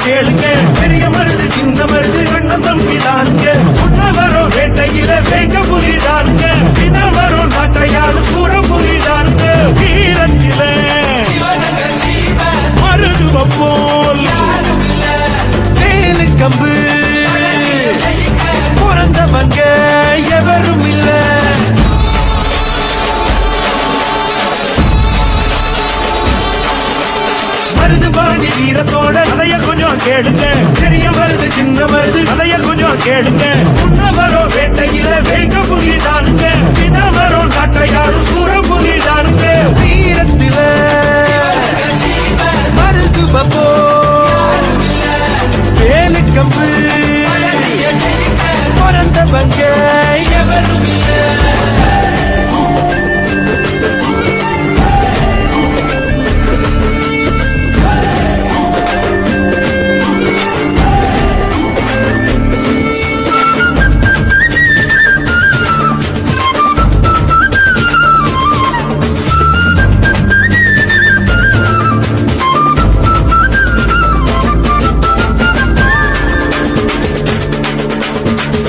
கேளுங்க, பெரிய மருது சின்ன மருது கண்ணம் தம்பிதானுங்க. உன்ன வரும் வேட்டையில வேங்க புலிதானுங்க, பின்ன வரும் நாட்டையாரு சூர புலிதானுங்க. வீரத்தில மருதுவ போல் வேலு கம்பு பிறந்தவங்க எவரும் இல்ல. மருது பாண்டி வீரத்தோட கதைய கொஞ்சம் கேளுங்க, பெரிய மருது சின்ன மருது கதைய கொஞ்சம் கேளுங்க. உன்ன வரும் வேட்டையில வேங்க புலிதானுங்க, பின்ன வரும் நாட்டையாரும் சூர புலிதானுங்க. வீரத்தில மருதுவ போல் வேலு கம்பு பிறந்தவங்க எவரும் இல்ல.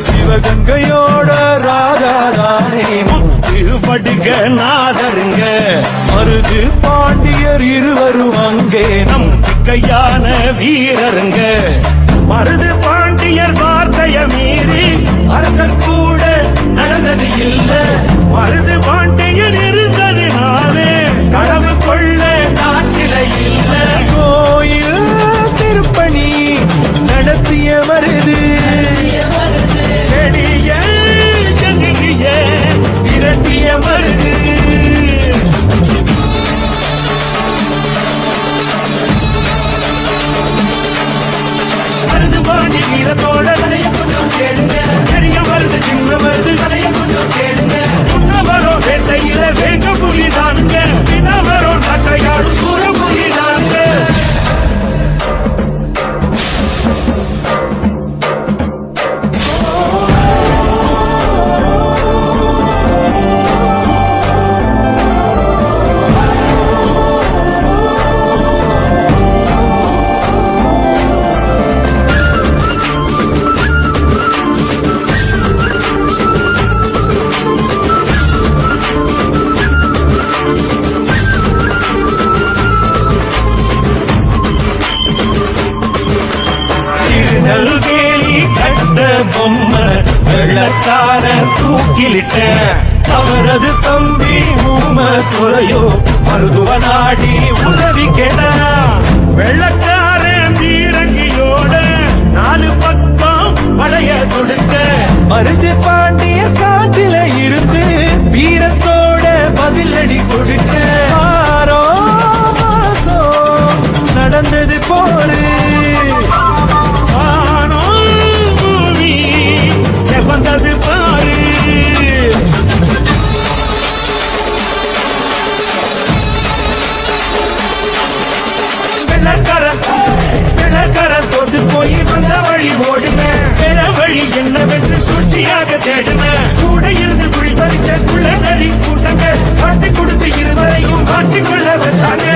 சிவகங்கையோட ராஜாதானே முத்து படுக நாதருங்க. மருது பாண்டியர் இருவரும் அங்கே நம்பிக்கையான வீரருங்க. மருது பாண்டியர் வார்த்தைய மீறி அரசன் கூட நடந்தது இல்ல. மருது பாண்டியர் இருந்ததுனாலே கடவு கொள்ள நாட்டில இல்ல. கோயில் திருப்பணி நடத்திய மருது இரட்டிய மருது. மருது பாண்டி வீரத்தோட கதைய கொஞ்சம் கேளுங்க, பெரிய மருது சின்ன மருது கதைய கொஞ்சம் கேளுங்க. முன்ன வரும் வேட்டையில வேங்க புலிதானுங்க, பின்ன வரும் நாட்டையாடு சூர புலிதானுங்க. நல்வேலி கட்ட பொம்மை வெள்ளத்தார தூக்கிலிட்ட அவரது தம்பி ஊம துறையோ மருதுவ நாடி உதவி கேட்ட. வெள்ளக்காரன் தீரங்கியோட 4 பக்கம் படைய கொடுக்க மருது பாண்டிய காட்டில இருந்து வீரத்தோட பதிலடி கொடுக்க. 6 மாசம் நடந்தது போரு வந்தது பாரு. வெள்ளக்காரன் தோத்து போய் வந்த வழி ஓடுன, வேற வழி என்னவென்று சூழ்ச்சியாக தேடுன. கூட இருந்து குழி பறிக்க குள்ள நரி கூட்டங்க காட்டி கொடுத்து இருவரையும் மாட்டிக்கொள்ள வச்சாங்க.